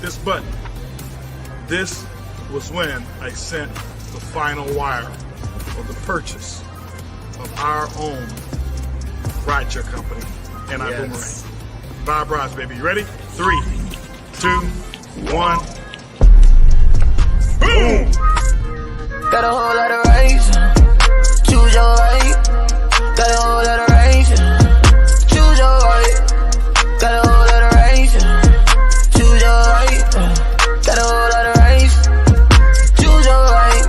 this button. This was when I sent the final wire of the purchase of our own rideshare company and our boomerang. 5 rides, baby. You ready? 3, 2, 1. Boom! Got a whole lot of race. Choose your right. Got a whole lot of race. Choose your right. Got a whole lot of race. Choose your right. Got a whole lot of race. Choose your right.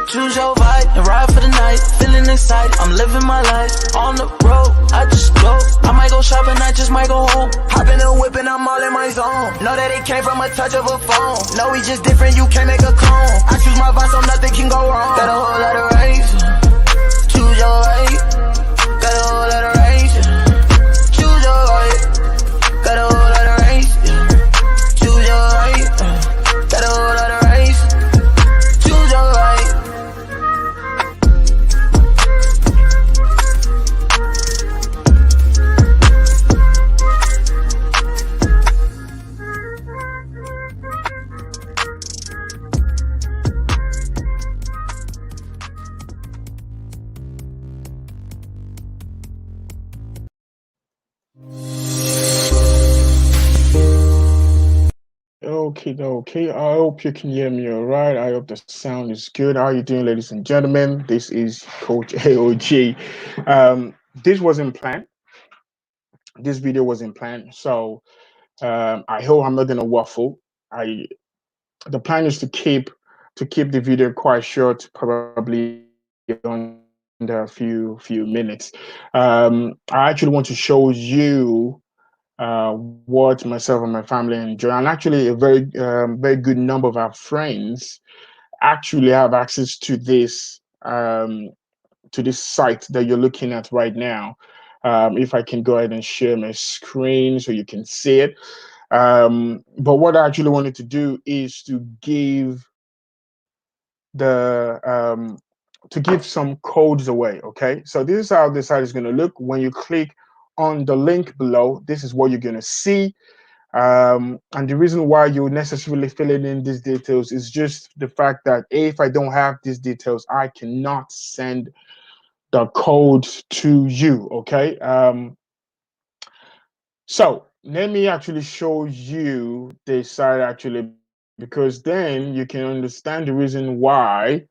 Choose your vibe and ride for the night. Feeling excited, I'm living my life. On the road, I just go. I might go shopping, I just might go home. Hop in the whip and I'm all in my zone. Know that it came from a touch of a phone. No, we just different, you can't make a clone. I choose my vibe so nothing can go wrong. Got a whole lot of race. Choose your right. Got a whole lot of race. Choose your right. Got a whole lot of race. Choose your right. Got a whole lot of race. Choose your right. Okay. I hope you can hear me all right. I hope the sound is good. How are you doing, ladies and gentlemen? This is Coach AOG. This wasn't planned. This video wasn't planned. So I hope I'm not gonna waffle. The plan is to keep the video quite short, probably under a few minutes. I actually want to show you what myself and my family enjoy, and actually a very good number of our friends actually have access to this site that you're looking at right now. If I can go ahead and share my screen so you can see it. But what I actually wanted to do is to give some codes away. Okay, so this is how the site is going to look. When you click on the link below, this is what you're going to see. And the reason why you're necessarily filling in these details is just the fact that if I don't have these details, I cannot send the code to you. Okay. So let me actually show you the site actually, because then you can understand the reason why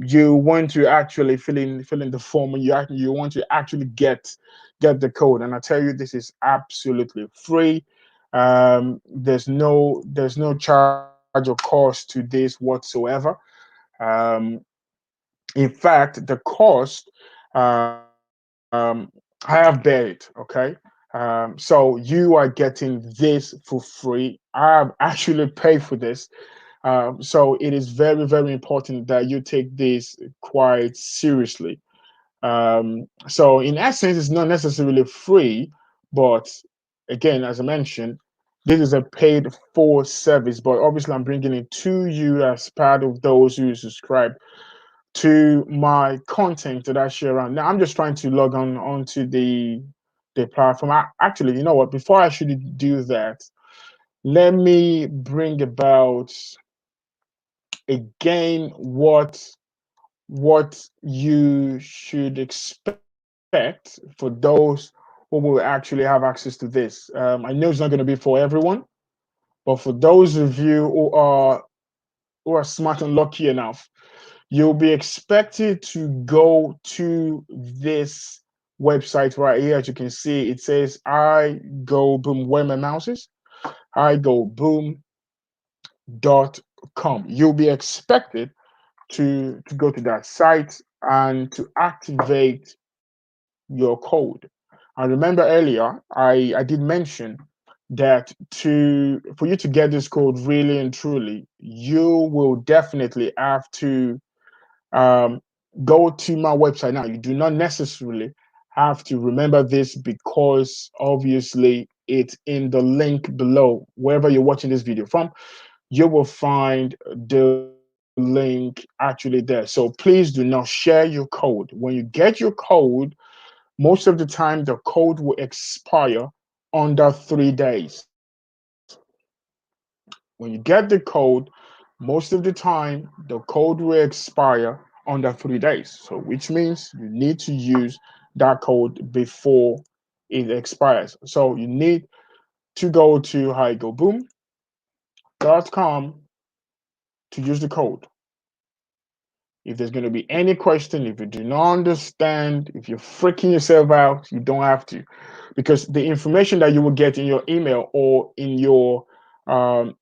you want to actually fill in the form, and you want to actually get the code. And I tell you, this is absolutely free. There's no charge or cost to this whatsoever. Um, in fact, the cost, I have bear it. Okay. So you are getting this for free. I've actually paid for this. So it is very, very important that you take this quite seriously. So in essence, it's not necessarily free, but again, as I mentioned, this is a paid for service. But obviously, I'm bringing it to you as part of those who subscribe to my content that I share around. Now, I'm just trying to log on onto the platform. Actually, you know what? Before I should do that, let me bring about again what you should expect for those who will actually have access to this. I know it's not going to be for everyone, but for those of you who are smart and lucky enough, you'll be expected to go to this website right here. As you can see, it says I go boom. Where my mouse is, I go boom.com. You'll be expected to go to that site and to activate your code. And remember earlier, I did mention that for you to get this code really and truly, you will definitely have to um, go to my website. Now, you do not necessarily have to remember this, because obviously it's in the link below. Wherever you're watching this video from, you will find the link actually there. So please do not share your code. When you get your code, most of the time the code will expire under 3 days. When you get the code, most of the time the code will expire under 3 days. So which means you need to use that code before it expires. So you need to go to highgoboom.com to use the code. If there's going to be any question, if you do not understand, if you're freaking yourself out, you don't have to, because the information that you will get in your email or in your um,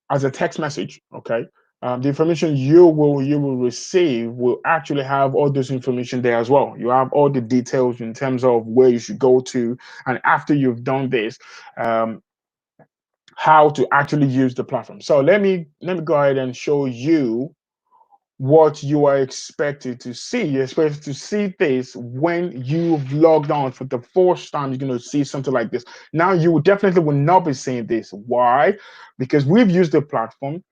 as a text message, okay, the information you will receive will actually have all this information there as well. You have all the details in terms of where you should go to, and after you've done this, um, how to actually use the platform. So let me go ahead and show you what you are expected to see. You're expected to see this when you've logged on for the first time. You're going to see something like this. Now, you definitely will not be seeing this. Why? Because we've used the platform,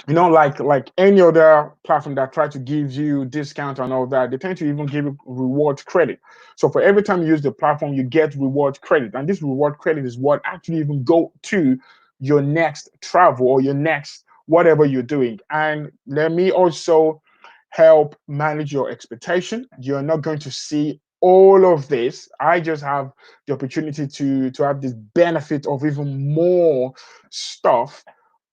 like any other platform that try to give you discount and all that. They tend to even give you reward credit. So for every time you use the platform, you get reward credit, and this reward credit is what actually even go to your next travel or your next whatever you're doing. And let me also help manage your expectation. You're not going to see all of this. I just have the opportunity to have this benefit of even more stuff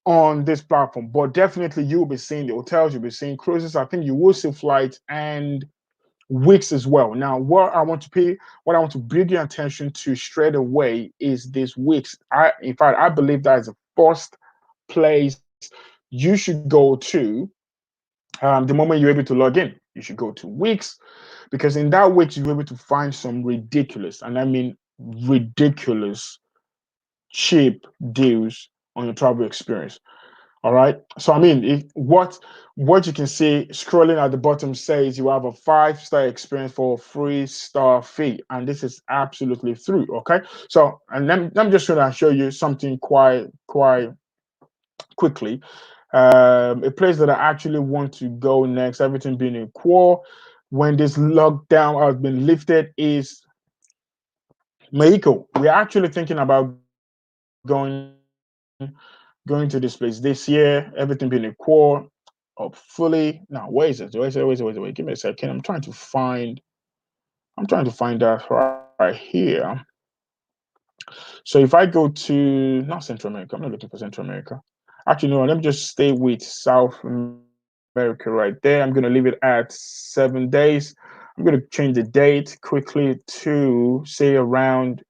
on this platform. But definitely you'll be seeing the hotels, you'll be seeing cruises. I think you will see flights and weeks as well. Now, what I want to bring your attention to straight away is this weeks. In fact, I believe that is the first place you should go to the moment you're able to log in. You should go to weeks, because in that weeks you're able to find some ridiculous, and I mean ridiculous, cheap deals on your travel experience. All right. So I mean, what you can see scrolling at the bottom says you have a 5-star experience for a 3-star fee, and this is absolutely true. Okay. So and let me just try to show you something quite quickly. A place that I actually want to go next, everything being equal, when this lockdown has been lifted, is Mexico. We're actually thinking about going to this place this year, everything being equal, hopefully. Now, where is it? Wait. Give me a second. I'm trying to find that right here. So if I go to not Central America, I'm not looking for Central America. Actually, no, let me just stay with South America right there. I'm gonna leave it at 7 days. I'm gonna change the date quickly to say around,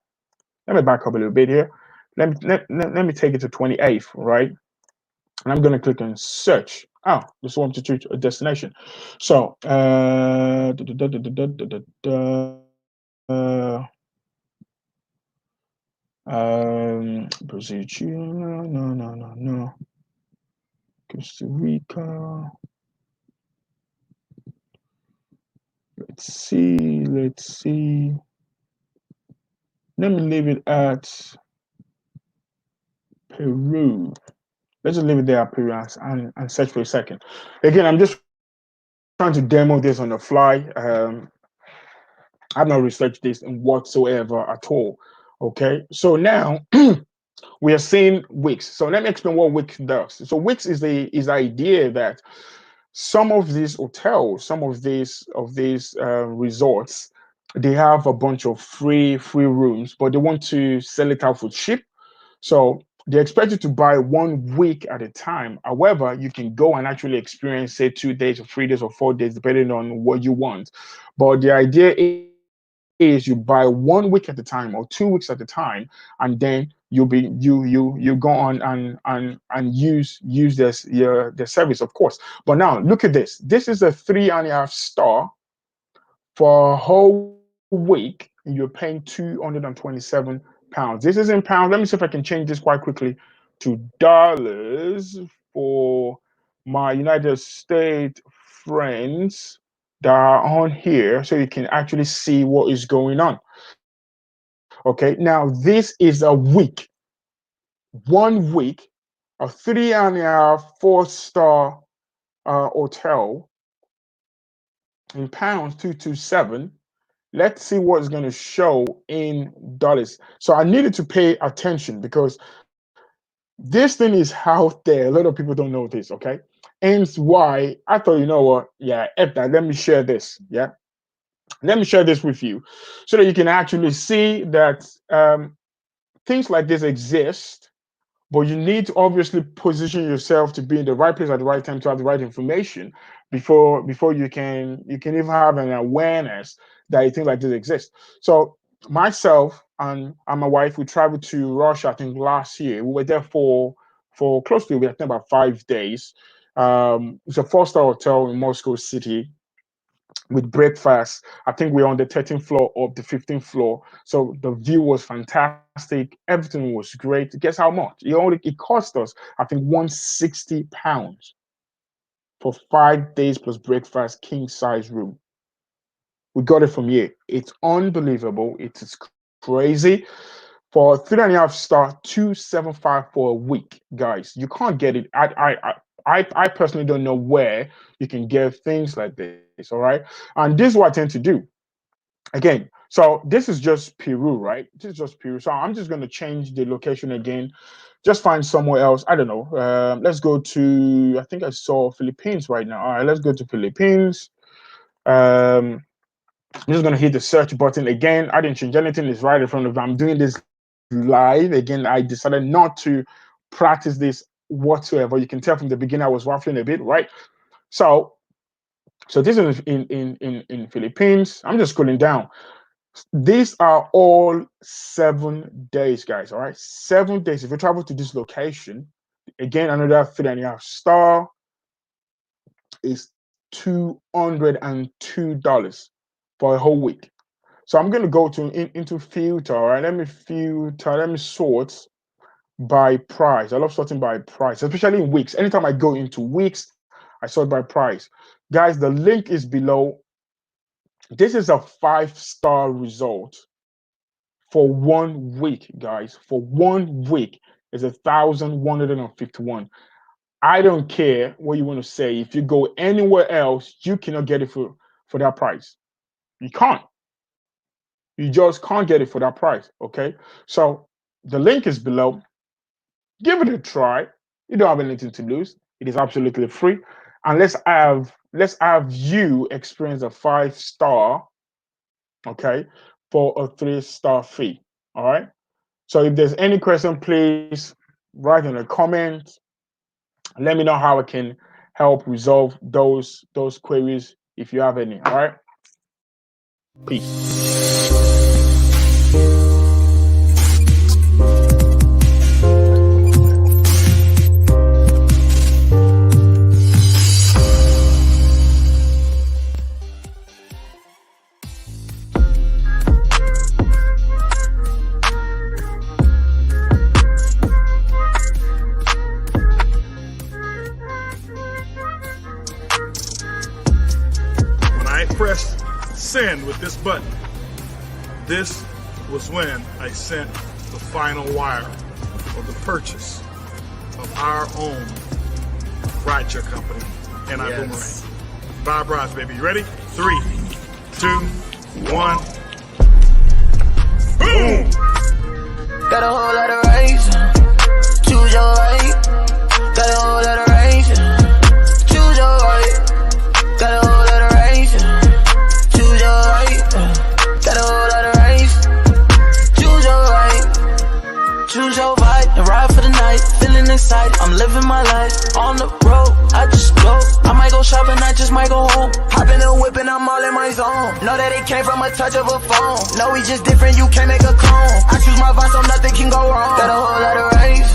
let me back up a little bit here. Let me take it to 28th, right? And I'm going to click on search. Oh, this one to choose a destination. So, Brazil, no. Costa Rica. Let's see. Let me leave it at Peru. Let's just leave it there at Peru and search for a second. Again, I'm just trying to demo this on the fly. I've not researched this in whatsoever at all. Okay, so now we are seeing Wix. So let me explain what Wix does. So Wix is the idea that some of these hotels, some of these resorts, they have a bunch of free rooms, but they want to sell it out for cheap. So they expect you to buy 1 week at a time. However, you can go and actually experience, say, 2 days or 3 days or 4 days, depending on what you want. But the idea is you buy 1 week at a time or 2 weeks at a time, and then you go on and use their service, of course. But now look at this. This is a 3.5 star for a whole week. You're paying 227 pounds. This is in pounds. Let me see if I can change this quite quickly to dollars for my United States friends that are on here, so you can actually see what is going on. Okay, now this is a week, 1 week, a 3.5, 4-star hotel in pounds, 227. Let's see what's going to show in dollars. So I needed to pay attention because This thing is out there. A lot of people don't know this, okay? Hence why I thought, you know what? Yeah, F that. Let me share this. Yeah. Let me share this with you so that you can actually see that things like this exist, but you need to obviously position yourself to be in the right place at the right time to have the right information before you can even have an awareness that a thing like this exists. So myself and my wife, we traveled to Russia, I think last year. We were there for close to, I think, about 5 days. It's a four-star hotel in Moscow City with breakfast. I think we're on the 13th floor of the 15th floor. So the view was fantastic. Everything was great. Guess how much? It cost us, I think, £160 for 5 days plus breakfast, king size room. We got it from here. It's unbelievable. It is crazy. For 3.5 star, 275 for a week, guys. You can't get it. I personally don't know where you can get things like this. All right, and this is what I tend to do. Again, so this is just Peru, right? This is just Peru. So I'm just going to change the location again. Just find somewhere else. I don't know. Let's go to. I think I saw Philippines right now. All right, let's go to Philippines. I'm just going to hit the search button again. I didn't change anything. It's right in front of me. I'm doing this live again. I decided not to practice this whatsoever. You can tell from the beginning I was waffling a bit, right? So this is in Philippines. I'm just scrolling down. These are all 7 days, guys. All right, 7 days. If you travel to this location, again, another 3.5 star is $202 for a whole week. So I'm going to go into filter. All right, let me filter. Let me sort by price. I love sorting by price, especially in weeks. Anytime I go into weeks, I sort by price. Guys, the link is below. This is a 5-star result for 1 week, guys. For 1 week is 1,151. I don't care what you want to say. If you go anywhere else, you cannot get it for that price. You can't. You just can't get it for that price. Okay. So the link is below. Give it a try. You don't have anything to lose. It is absolutely free. And let's have you experience a 5-star, okay, for a 3-star fee. All right. So if there's any question, please write in a comment. Let me know how I can help resolve those queries if you have any. All right. Peace. Press send with this button. This was when I sent the final wire of the purchase of our own rideshare company and our boomerang. Bob Ross, baby. You ready? 3, 2, 1. Boom! Got a whole lot of race. Choose your right. Got a whole lot of race. Choose your right. Got a whole lot of race. Choose your right. Got a whole lot of race. Choose your right. Choose your vibe and ride for the night. Feeling excited, I'm living my life. On the road, I just go. I might go shopping, I just might go home. Hop in the whip and I'm all in my zone. Know that it came from a touch of a phone. No, we just different, you can't make a clone. I choose my vibe so nothing can go wrong. Got a whole lot of race.